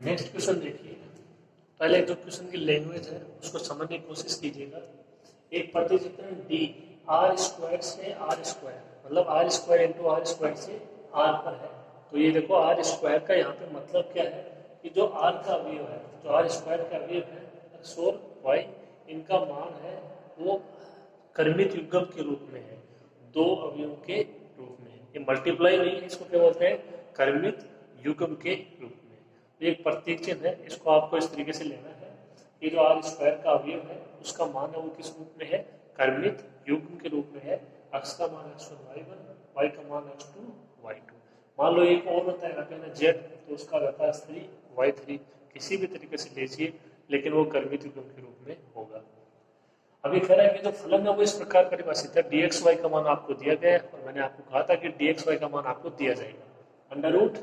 Next question देखिए। पहले जो क्वेश्चन की लैंग्वेज है उसको समझने की कोशिश कीजिएगा। एक प्रतिचित्रण डी आर स्क्वायर से आर स्क्वायर, मतलब R square into R square से आर पर है। तो ये देखो आर स्क्वायर का यहाँ पे मतलब क्या है कि जो आर का अवयव है, जो आर स्क्वायर का अवयव है एक्स और वाई, इनका मान है वो कर्मित युग्म के रूप में है, दो अवयवों के रूप में है। ये मल्टीप्लाई नहीं है, इसको क्या बोलते हैं, कर्मित युग्म के रूप में। एक प्रतीक चिन्ह है, इसको आपको इस तरीके से लेना है कि जो आर स्क्वायर का अवयव है उसका मान है वो किस रूप में है, कर्मित युग्म के रूप में है। x का मान x1 y1, y का मान x2 y2। मान लो एक और होता है यहाँ पे ना z, तो उसका रहता है 3 y3, किसी भी तरीके से लीजिए लेकिन वो कर्मित युग्म के रूप में होगा। अभी कह रहा है कि जो फलन है वो इस प्रकार परिभाषित है, dxy का मान आपको दिया गया है और मैंने आपको कहा था कि dxy का मान आपको दिया जाएगा under root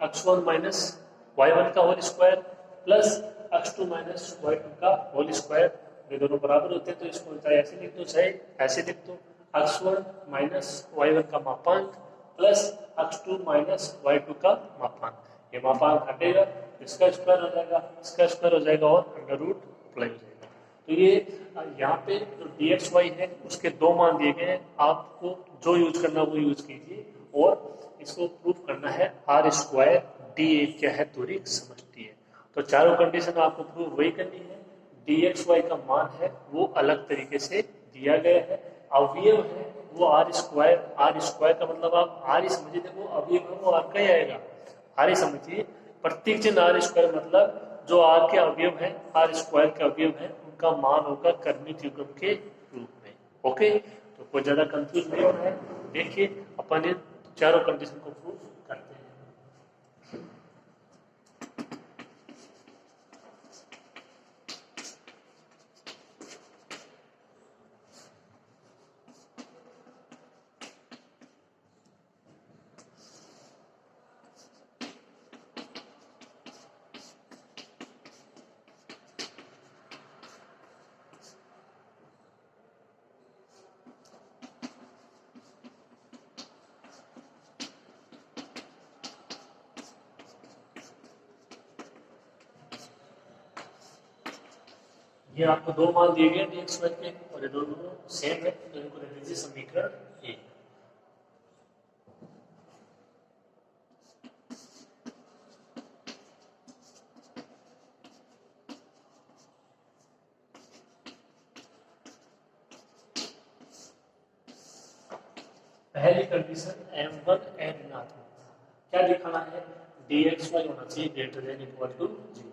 x1 minus y1 का whole square plus x2 minus y2 का होल स्क्वायर। ये दोनों बराबर होते हैं तो इसको चाहे ऐसे लिख दो चाहे ऐसे लिख दो। x1 माइनस y1 का मापांक प्लस x2 माइनस y2 का मापांक, ये मापांक हटेगा, इसका स्क्वायर हो जाएगा, इसका स्क्वायर हो जाएगा और अंडर रूट अप्लाई हो जाएगा। तो ये यहाँ पे जो dxy है उसके दो मान दिए गए हैं, आपको जो यूज करना वो यूज कीजिए और इसको प्रूफ करना है आर स्क्वायर डी क्या है, दूरी समष्टि है। तो चारों कंडीशन आपको प्रूफ वही करनी है। dxy का मान है वो अलग तरीके से दिया गया है, अवयव है वो आर स्क्वायर का मतलब आप आर ही समझिए, देखो अवयव है वो आर का ही आएगा, आर ही समझिए। प्रतीक चिन्ह आर स्क्वायर मतलब जो आर के अवयव है, आर स्क्वायर के अवयव है, उनका मान होगा कर्मित युग्म के रूप में। ओके, तो कोई ज्यादा कंफ्यूज नहीं होना है। देखिए अपन इन चारों कंडीशन को प्रूव करते हैं। ये आपको दो मान दिए गए dxy के और ये दोनों सेम है, तो इनको दे दीजिए समीकरण ए। पहली कंडीशन m1 n ऋणात्मक, क्या दिखाना है, dxy होना चाहिए ग्रेटर देन इक्वल टू 0।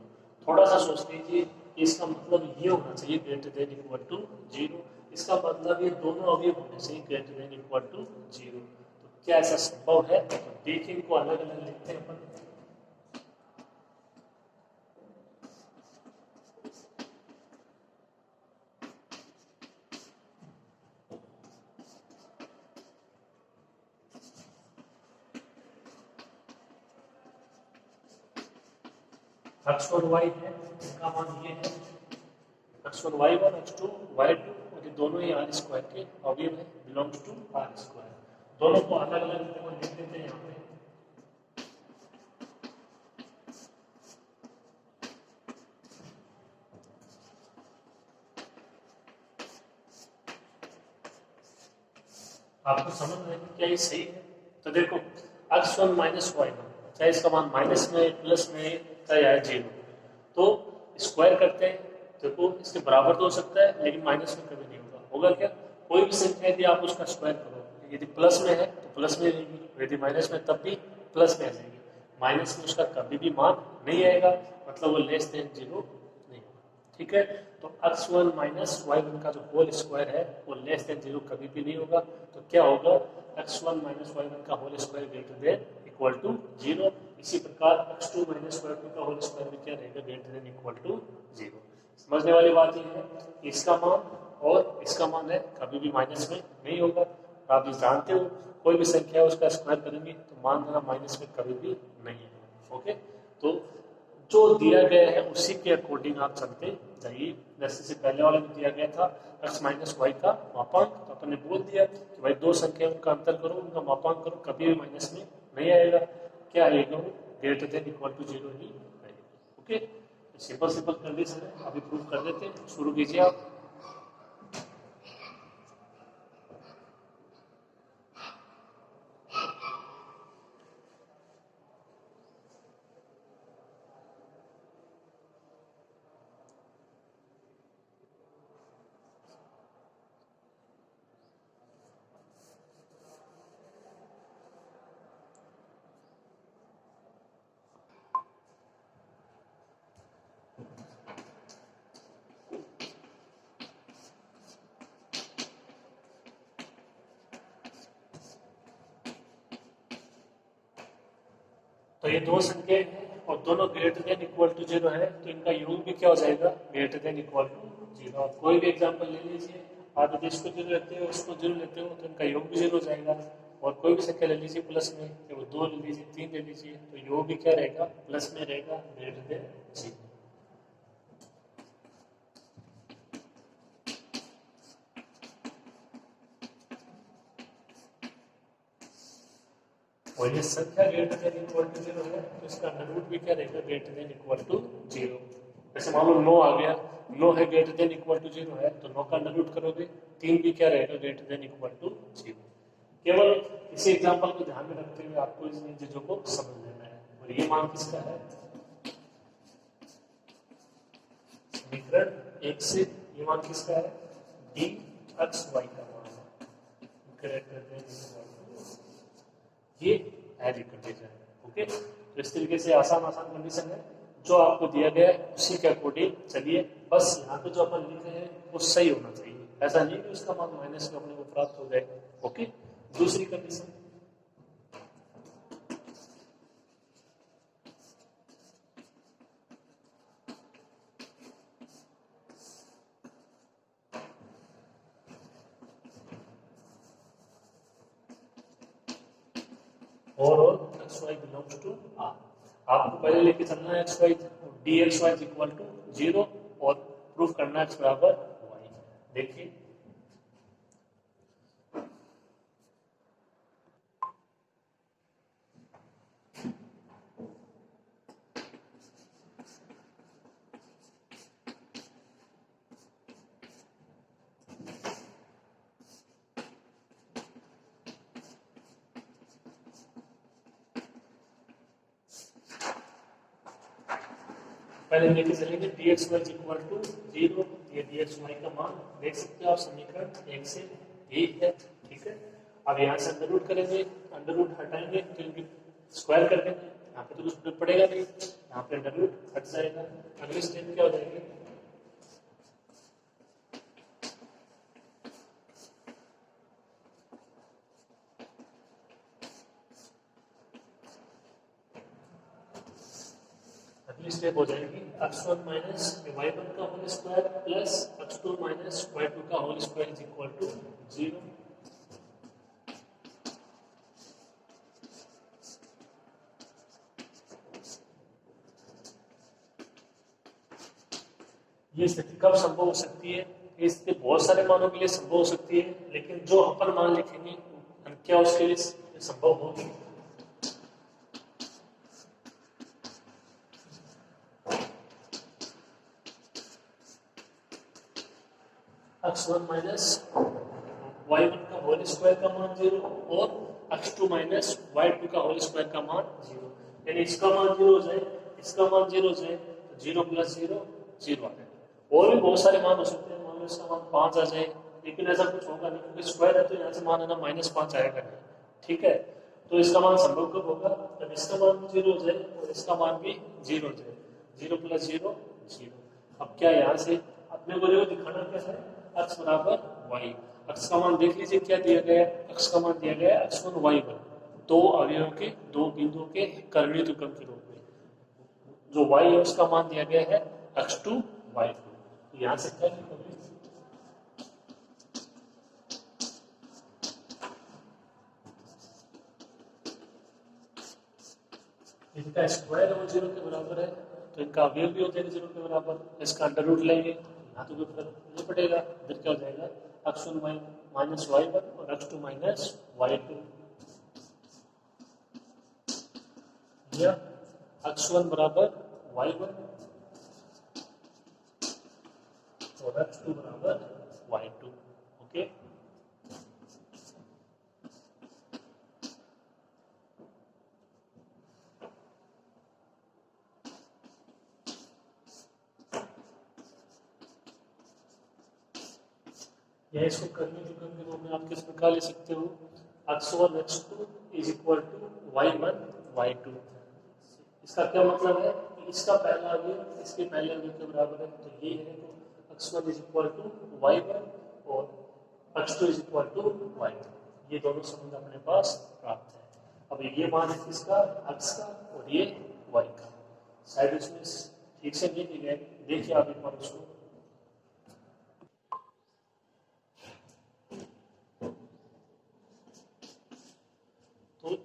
थोड़ा सा सोच लीजिए, इसका मतलब ये होना चाहिए ग्रेटर देन इक्वल टू 0, इसका मतलब ये दोनों अवयव होने चाहिए ग्रेटर देन इक्वल टू 0। तो क्या ऐसा संभव है, तो देखिए इनको अलग अलग लिखते हैं अपन। x1 y है, इसका मान ये है x1 y1 x2 y2, और ये दोनों ही आर स्क्वायर के अवयव है, बिलोंग्स टू आर स्क्वायर। दोनों को अलग अलग लिख देते हैं यहाँ पे। आपको समझ में क्या ये सही है, तो देखो x1 माइनस y1, चाहे इसका मान माइनस में प्लस में चाहे आए 0, तो स्क्वायर करते हैं, देखो इसके बराबर तो हो सकता है लेकिन माइनस में कभी नहीं होगा। होगा क्या, कोई भी संख्या यदि आप उसका स्क्वायर करो, यदि प्लस में है तो प्लस में रहेगी, यदि माइनस में तब भी प्लस में आ जाएगी, माइनस में उसका कभी भी मान नहीं आएगा, मतलब वो लेस देन 0 नहीं होगा। ठीक है, तो x1 माइनस y1 का जो होल स्क्वायर है वो लेस देन 0 कभी भी नहीं होगा। तो क्या होगा, x1 माइनस y1 का whole square greater than equal to 0। इसी प्रकार x2 माइनस y2 का होल स्क्वायर भी क्या रहेगा, ग्रेटर देन इक्वल टू 0। समझने वाली बात ये है, इसका मान और इसका मान है कभी भी माइनस में नहीं होगा। आप ये जानते हो, कोई भी संख्या है उसका स्क्वायर करेंगे तो मान देना माइनस में कभी भी नहीं है। ओके, तो जो दिया गया है उसी के अकॉर्डिंग आप चलते जाइए। जैसे से पहले वाले में दिया गया था x माइनस वाई का मापांक, तो अपन ने बोल दिया कि भाई दो संख्या उनका अंतर करो, उनका मापांक करो, कभी भी माइनस में नहीं आएगा। क्या आएगा वो ग्रेटर देन इक्वल टू 0 ही रहेगी। ओके, सिंपल सिंपल कंडीशन है, अभी प्रूव कर देते हैं, शुरू कीजिए आप। तो ये दो संख्या हैं और दोनों ग्रेटर देन इक्वल टू 0 है, तो इनका योग भी क्या हो जाएगा, ग्रेटर देन इक्वल टू 0। आप कोई भी एग्जांपल ले लीजिए, आप यदि इसको 0 लेते हो उसको 0 लेते हो तो इनका योग भी 0 हो जाएगा। और कोई भी संख्या ले लीजिए प्लस में, वो 2 ले लीजिए, 3 ले लीजिए, तो योग भी क्या रहेगा, प्लस में रहेगा, ग्रेटर देन 0। और ये संख्या ग्रेटर देन इक्वल टू 0 है, तो इसका अंडर रूट भी क्या रहेगा, ग्रेटर देन इक्वल टू 0। जैसे मान लो 9 आ गया, 9 है ग्रेटर देन इक्वल टू 0 है, तो 9 का अंडर रूट करोगे, 3 भी क्या रहेगा, ग्रेटर देन इक्वल टू 0। केवल इसी एग्जांपल को ध्यान में रखते हुए आपको इन चीजों को समझ लेना है। और ये मान किसका है, समीकरण 1 से ये मान किसका है, डी एक्स वाई का मान है, ग्रेटर देन इक्वल टू, ये है कंडीशन। ओके, तो इस तरीके से आसान कंडीशन है, जो आपको दिया गया है उसी के अकॉर्डिंग चलिए। बस यहाँ पे जो अपन लिखे हैं वो सही होना चाहिए, ऐसा नहीं कि उसका मान माइनस में अपने को प्राप्त हो जाए। ओके, दूसरी कंडीशन, और X Y belongs to R. आपको पहले लेके चलना है X Y, D X Y equal to 0 और प्रूफ करना है एक्स बराबर वाई। देखिए पहले लेके चलेंगे D X Y equal to 0, ये डी एक्स वाई का मान देख सकते हो आप समीकरण 1 से, यही है। ठीक है, अब यहाँ से अंडर रूट करेंगे, अंडर रूट हटाएंगे तो इनकी स्क्वायर कर देंगे, यहाँ पे तो कुछ पड़ेगा नहीं, यहाँ पे अंडर रूट हट जाएगा। अगली स्टेप क्या हो जाएगी, अगली स्टेप हो जाएगी x1 माइनस y1 का whole square plus x2 minus y2 का whole square is equal to 0। ये स्थिति कब संभव हो सकती है, ये स्थिति बहुत सारे मानों के लिए संभव हो सकती है, लेकिन जो अपन मान लिखेंगे क्या उसके लिए संभव होगी। x1 माइनस y1 का होल स्क्वायर का मान 0 और x2 माइनस y2 का होल स्क्वायर का मान 0, यानी इसका मान 0 हो जाए, इसका मान 0 हो जाए, तो 0 प्लस 0 0 आ जाए। और भी बहुत सारे मान हो सकते हैं, मान लो इसका मान 5 आ जाए, लेकिन ऐसा कुछ होगा नहीं क्योंकि स्क्वायर है, तो यहाँ से मान है ना -5 आएगा नहीं। ठीक है, तो इसका मान संभव कब होगा, जब इसका मान भी 0 हो जाए और इसका मान भी 0 हो जाए, 0 प्लस 0 0। अब क्या यहाँ से अपने को दिखाना क्या है, x बराबर y। x का मान देख लीजिए क्या दिया गया है, x का मान दिया गया है x1 y1, दो अवयवों के, दो बिंदुओं के करणीय त्रिकोण के रूप में। जो y है उसका मान दिया गया है x2 y2, तो यहाँ से क्या लिखोगे, इनका स्क्वायर वो 0 के बराबर है, तो इनका अवयव भी हो जाएगा 0 के बराबर, इसका अंडर रूट लेंगे, यहाँ तो कोई फर्क नहीं पड़ेगा, इधर क्या हो जाएगा x1 माइनस y1 और x2 माइनस y2। x1 बराबर y1 और x2 बराबर y2। ओके, या इसको करने के रूप में आप किस प्रकार ले सकते हो, x1 x2 is equal to y1 y2। इसका क्या मतलब है कि इसका पहला अवयव इसके पहले अवयव के बराबर है, तो ये है तो x1 is equal to y1 और x2 is equal to y2। ये दोनों संबंध अपने पास प्राप्त है। अब ये मान है किसका, x का और ये y का। शायद इसमें ठीक से नहीं दिए गए, देखिए आप एक बार उसको। तो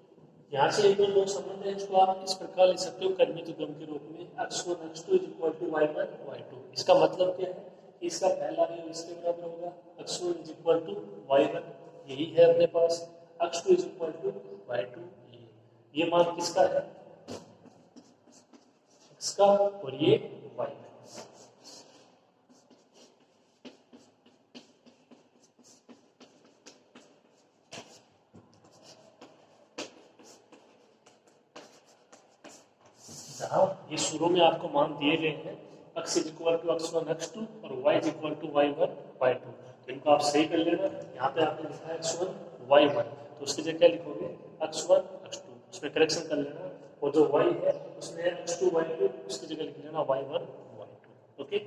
यहाँ से एक दो संबंध है, इसको आप इस प्रकार लिख सकते हो कर्मित क्रम के रूप में x1 x2 is equal to y1 y2। इसका मतलब क्या है कि इसका पहला अवयव इसके बराबर होगा, x1 is equal to y1 यही है अपने पास, x2 is equal to y2 ये मान किसका है, x का और ये y का। ये शुरू में आपको मान दिए गए हैं x is equal to x1 x2 और y is equal to y1 y2, तो इनको आप सही कर लेना। यहाँ पे आपने लिखा है x1 y1, तो उसकी जगह क्या लिखोगे x1 x2, उसमें करेक्शन कर लेना, और जो y है उसमें x2 y2, उसकी जगह लिख लेना y1 y2। ओके,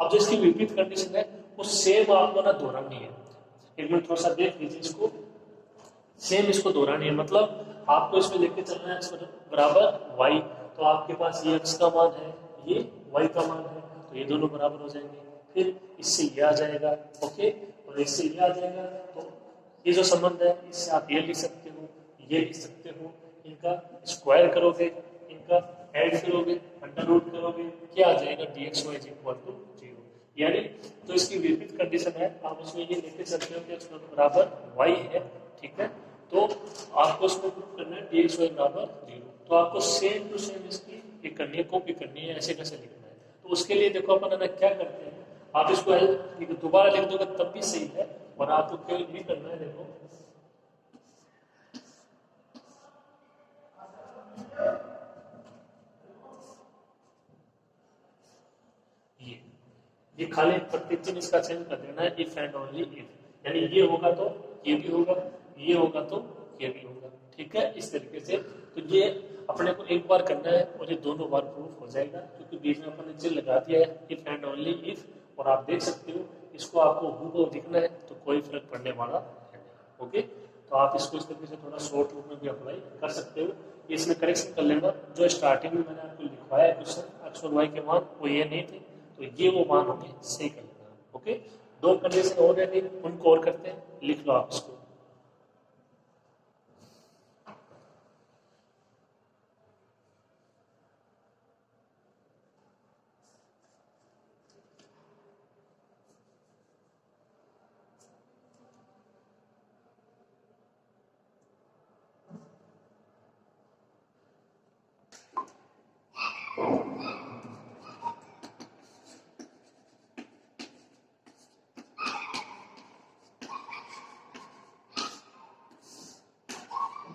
अब जो इसकी विपरीत कंडीशन है वो सेम आपको ना दोहरानी है। एक मिनट थोड़ा सा देख लीजिए इसको, सेम इसको दोहरानी है, मतलब आपको इसमें लेके चलना है x बराबर y, तो आपके पास ये x का मान है, ये y का मान है, तो ये दोनों बराबर हो जाएंगे। फिर इससे ये आ जाएगा, ओके, और इससे ये आ जाएगा, तो ये जो संबंध है इससे आप ये लिख सकते हो, ये लिख सकते हो, इनका स्क्वायर करोगे, इनका ऐड करोगे, अंडर रूट करोगे, क्या आ जाएगा dxy इज इक्वल टू 0। यानी तो इसकी विपरीत कंडीशन है, आप उसमें ये लेके चलते हो कि x बराबर y है, ठीक है, तो आपको उसमें प्रूव करना है dxy बराबर 0, तो आपको सेम टू सेम इसकी एक करनी है, कॉपी करनी है, ऐसे कैसे लिखना है। तो उसके लिए देखो अपन है ना क्या करते हैं, आप इसको दोबारा लिख दोगे तब भी सही है, और आपको केवल ये करना है, देखो ये खाली प्रत्येक चीज इसका चेंज कर देना है, इफ एंड ओनली इफ, यानी ये होगा तो ये भी होगा, ये होगा तो ये भी होगा, ठीक है, इस तरीके से। तो ये अपने को एक बार करना है और ये दोनों बार प्रूफ हो जाएगा, क्योंकि बीच में अपन ने चिन्ह लगा दिया है इफ एंड ओनली इफ, और आप देख सकते हो इसको आपको हूबहू दिखना है तो कोई फर्क पड़ने वाला है नहीं। ओके, तो आप इसको इस तरीके से थोड़ा शॉर्ट रूप में भी अप्लाई कर सकते हो। इसमें करेक्शन कर लेना, जो स्टार्टिंग में मैंने आपको लिखवाया क्वेश्चन एक्स और वाई के मान वो ये नहीं थे, तो ये वो मान हमें सही कर लेना। ओके, दो कंडीशन और रहती उनको और करते हैं, लिख लो आप इसको।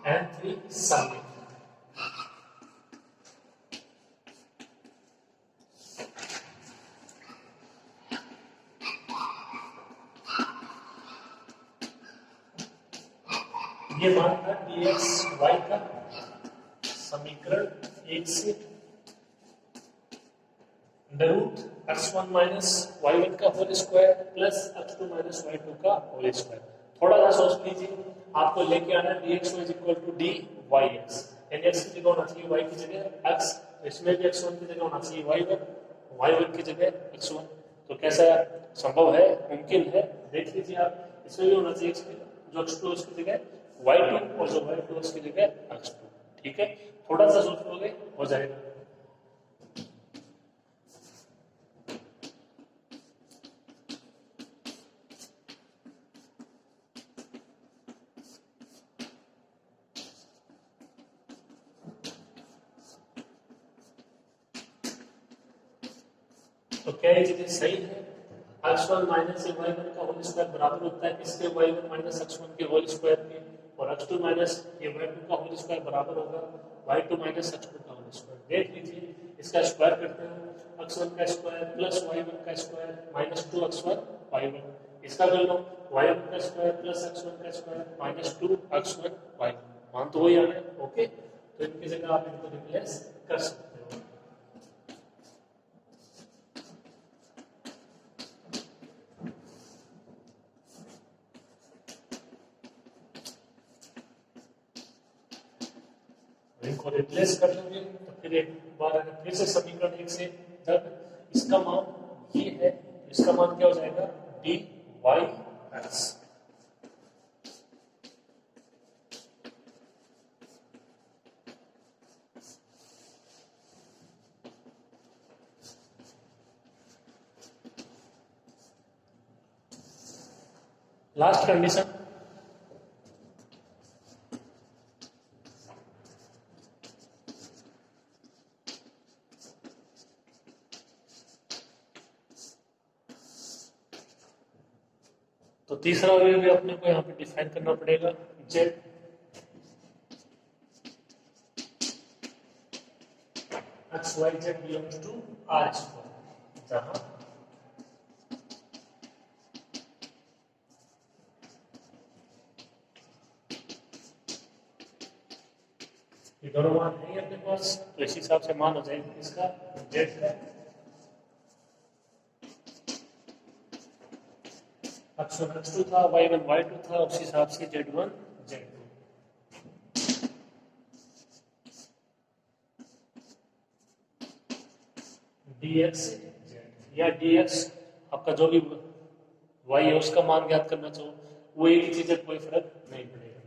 and 3 submit। ये मान था dx y का समीकरण 1 से रूट x1 माइनस y1 का whole square plus x2 minus y2 का होल स्क्वायर। थोड़ा सा सोच लीजिए, आपको लेके आना dx is equal to dy x, यानी x की जगह होना चाहिए y की जगह x, तो इसमें भी x1 की जगह होना चाहिए y1 की जगह x1। तो कैसा संभव है, मुमकिन है, देख लीजिए आप, इसमें भी होना चाहिए जो x2 उसकी जगह y2 और जो y2 उसकी जगह x2, ठीक है, थोड़ा सा सोच लोगे हो जाएगा। तो क्या ये चीजें सही है? x1 माइनस y1 का होल स्क्वायर बराबर होता है किसके? y1 माइनस x1 के होल स्क्वायर के। और x2 माइनस y2 का होल स्क्वायर बराबर होगा y2 माइनस x2 का होल स्क्वायर। देख लीजिए, इसका स्क्वायर करते हो, x1 का स्क्वायर प्लस y1 का स्क्वायर माइनस 2x1 y1। इसका कर लो, y1 का स्क्वायर प्लस x1 का स्क्वायर माइनस 2x1 y1। मान तो वही आ रहा है, ओके। तो इनकी जगह आप इनको रिप्लेस कर सकते हो। इनको रिप्लेस कर लोगे तो फिर एक बार फिर से समीकरण एक से, जब इसका मान ये है, इसका मान क्या हो जाएगा? D Y X. Last condition, तो तीसरा वे भी अपने को यहाँ पे डिफाइन करना पड़ेगा। Z X Y Z belongs to R square, जहां ये दोनों मान है अपने पास, तो इस हिसाब से मान हो जाएगा इसका जेड का x1 x2 था, y1 y2 था, उस हिसाब से z1 z2। dx या dx आपका जो भी y है उसका मान ज्ञात करना चाहो, वो एक ही चीज है, कोई फर्क नहीं पड़ेगा।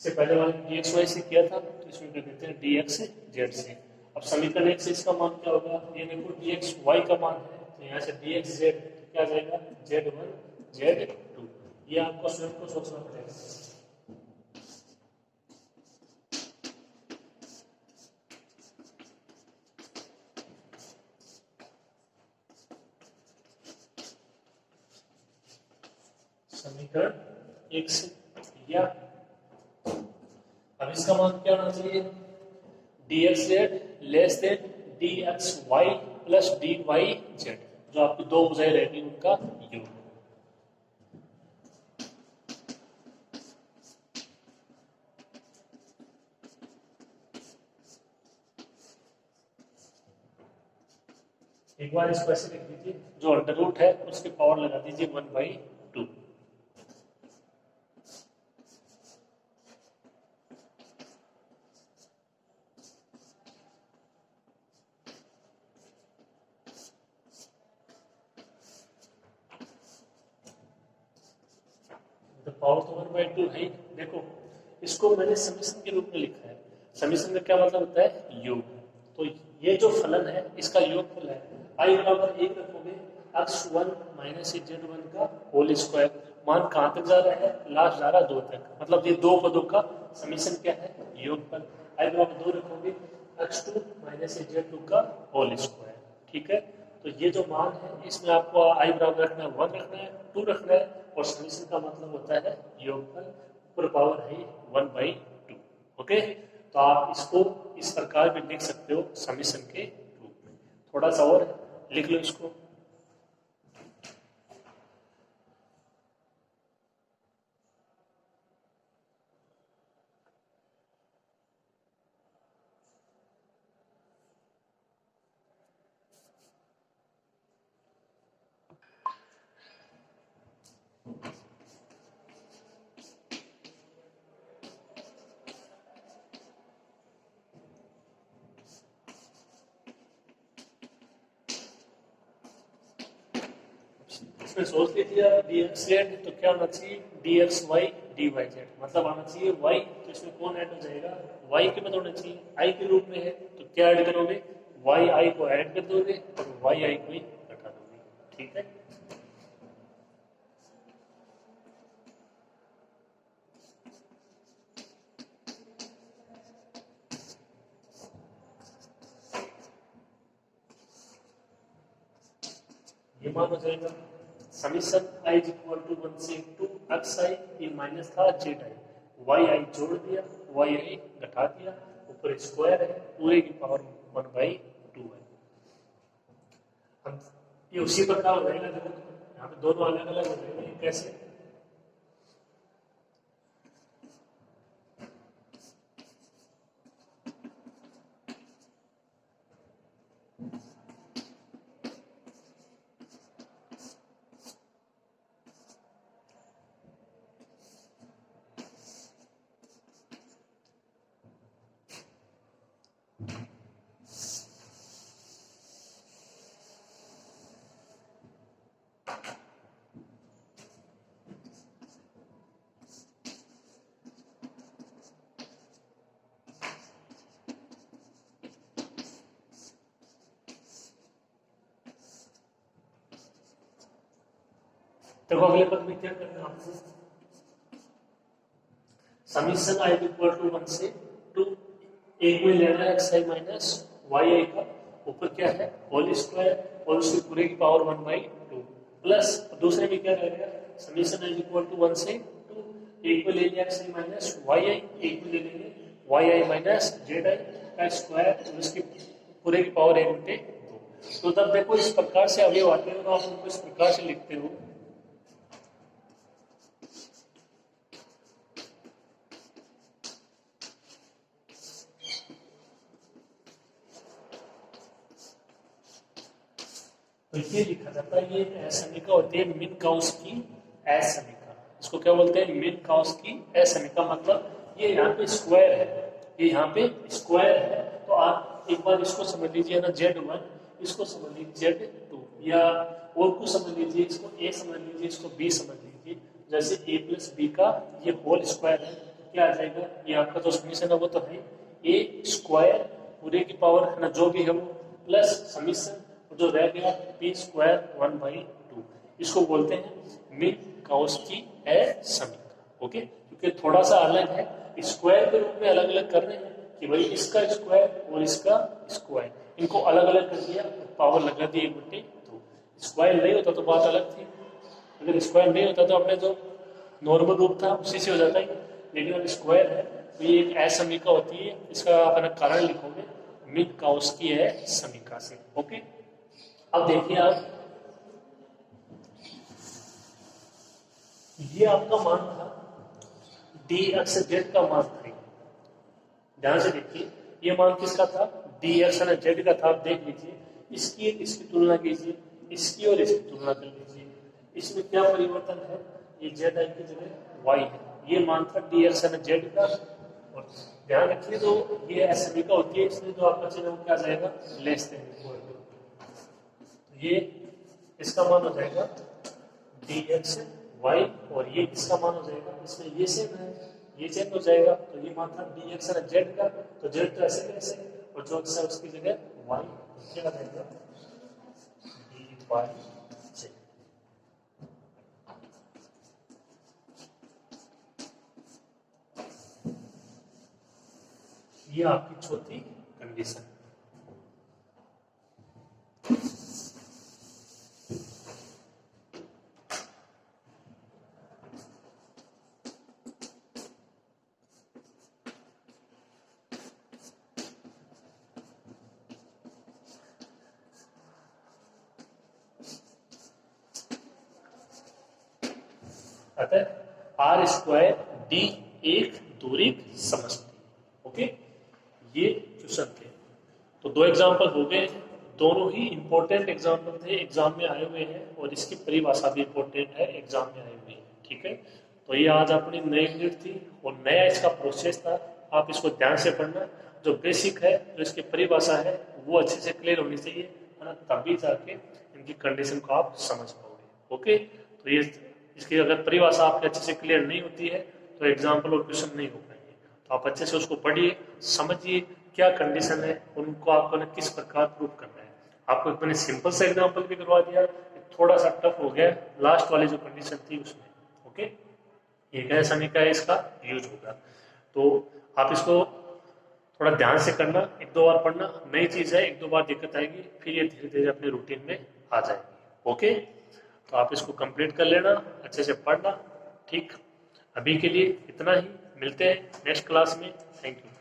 इससे पहले वाले dx y से किया था, तो इसमें कर देते हैं dx z से। अब समीकरण एक से इसका मान क्या होगा? ये देखो dx y का मान है, तो यहाँ से dx z क्या आ जाएगा? z1 z2। ये आपको स्वयं को सोचना पड़ेगा। समीकरण एक से या अब इसका मान क्या होना चाहिए? dx z less than dx y plus dy z, जो आपकी दो भुजाएं रहेगी उनका योग। एक बार इसको ऐसे लिख दीजिए, जो अंडर रूट है उसके पावर लगा दीजिए 1/2। पावर तो 1/2 है ही। देखो, इसको मैंने समीशन के रूप में लिखा है। समीशन का क्या मतलब होता है? योग। तो ये जो फलन है इसका योगफल है, आई बराबर 1 रखोगे x1 माइनस z1 का होल स्क्वायर। मान कहां तक जा रहा है? लास्ट जा रहा है 2 तक, मतलब ये दो पदों का समीशन क्या है? योगफल। आई बराबर 2 रखोगे x2 माइनस z2 का होल स्क्वायर। ठीक है, तो ये जो मान है इसमें आपको आई बराबर रखना है 1 रखना है 2 रखना है, और समीशन का मतलब होता है योगफल, ऊपर पावर है 1/2। ओके, तो आप इसको इस प्रकार भी लिख सकते हो समीशन के रूप में। थोड़ा सा और लिख लो इसको। इसमें सोच लीजिए आप dx z, तो क्या होना चाहिए? dxy dy z, मतलब आना चाहिए y। तो इसमें कौन ऐड हो जाएगा? y के मत होना चाहिए, i के रूप में है, तो क्या ऐड करोगे? y i को ऐड कर दोगे और y i को ही घटा दोगे। ठीक है, ये मान हो जाएगा summation i is equal to 1 से 2 xi, ये माइनस था zi, yi जोड़ दिया, yi घटा दिया, ऊपर स्क्वायर है, पूरे की पावर 1/2 है। हम ये उसी प्रकार हो जाएगा, देखो यहाँ पे दोनों अलग अलग हो जाएंगे, कैसे? देखो अगले पद में क्या करना है आपको, समीशन i इक्वल टू 1 से 2, एक में लेना है xi माइनस yi का, ऊपर क्या है होल स्क्वायर और उसके पूरे की पावर 1/2 प्लस दूसरे में क्या रहेगा समीशन i इक्वल टू 1 से 2, एक में ले लिया xi माइनस yi, एक में ले लेंगे yi माइनस zi का स्क्वायर और उसके पूरे की पावर 1/2। तो तब देखो इस प्रकार से अवयव आते हैं, तो आप उनको इस प्रकार से लिखते हो, तो ये लिखा जाता है, ये असमीका होती है मिनकाउस की असमीका। इसको क्या बोलते हैं? मिनकाउस की असमीका। मतलब ये यहाँ पे स्क्वायर है, ये यहाँ पे स्क्वायर है, तो आप एक बार इसको समझ लीजिए ना Z1, इसको समझ लीजिए Z2, या और कुछ समझ लीजिए, इसको A समझ लीजिए, इसको B समझ लीजिए। जैसे A प्लस बी का ये होल स्क्वायर है, तो क्या आ जाएगा, ये आपका जो समीशन है वो तो है A स्क्वायर पूरे की पावर है ना जो भी है वो, प्लस समीशन जो रह गया पी स्क्वायर 1/2, इसको बोलते हैं मिनकाउस्की असमीका। ओके, क्योंकि थोड़ा सा अलग है, स्क्वायर के रूप में अलग अलग कर रहे हैं कि भाई इसका स्क्वायर और इसका स्क्वायर, इनको अलग अलग कर दिया, पावर लगा दी 1/2। स्क्वायर नहीं होता तो बात अलग थी, अगर स्क्वायर नहीं होता तो अपने जो नॉर्मल रूप था उसी से हो जाता है, लेकिन अब स्क्वायर है तो ये एक असमीका होती है। इसका अपना कारण लिखोगे मिनकाउस्की असमीका से। ओके, अब देखिए आप, ये आपका मान था डी एक्स जेड का मान था, ध्यान से देखिए ये मान किसका था, डी एक्स एंड जेड का था। आप देख लीजिए, इसकी इसकी तुलना कीजिए, इसकी और इसकी तुलना कर लीजिए, इसमें क्या परिवर्तन है, ये जेड आई की जगह वाई है, ये मान था डी एक्स एंड जेड का। और ध्यान रखिए जो ये असमीका होती है, इसमें जो आपका चिन्ह क्या आ जाएगा, लेस देन इक्वल टू, ये इसका मान हो जाएगा डी एक्स वाई, और ये इसका मान हो जाएगा, इसमें ये सेम है, ये चेंज हो जाएगा, तो ये मान था डी एक्स है जेड का, तो जेड तो ऐसे कैसे, और जो एक्स है उसकी जगह वाई, क्या आ जाएगा डी वाई जेड। ये आपकी चौथी कंडीशन। अतः आर स्क्वायर डी एक दूरी समझती। ओके, ये क्वेश्चन थे, तो दो एग्जाम्पल हो गए, दोनों ही इंपॉर्टेंट एग्जाम्पल थे, एग्जाम में आए हुए हैं, और इसकी परिभाषा भी इंपॉर्टेंट है, एग्जाम में आए हुए हैं। ठीक है, तो ये आज अपनी नई यूनिट थी और नया इसका प्रोसेस था, आप इसको ध्यान से पढ़ना, जो बेसिक है, जो इसकी परिभाषा है वो अच्छे से क्लियर होनी चाहिए, है ना, तभी जाके इनकी कंडीशन को आप समझ पाओगे। ओके, तो ये इसकी अगर परिभाषा आपके अच्छे से क्लियर नहीं होती है तो एग्जाम्पल और क्वेश्चन नहीं हो पाएंगे। तो आप अच्छे से उसको पढ़िए, समझिए क्या कंडीशन है, उनको आपको ने किस प्रकार प्रूव करना है। आपको मैंने सिंपल सा एग्जाम्पल भी करवा दिया, थोड़ा सा टफ हो गया लास्ट वाली जो कंडीशन थी उसमें। ओके, ये क्या समीका है, इसका यूज होगा, तो आप इसको थोड़ा ध्यान से करना, एक दो बार पढ़ना, नई चीज है, एक दो बार दिक्कत आएगी, फिर ये धीरे धीरे अपने रूटीन में आ जाएगी। ओके, तो आप इसको कंप्लीट कर लेना, अच्छे से पढ़ना। ठीक, अभी के लिए इतना ही, मिलते हैं नेक्स्ट क्लास में। Thank you.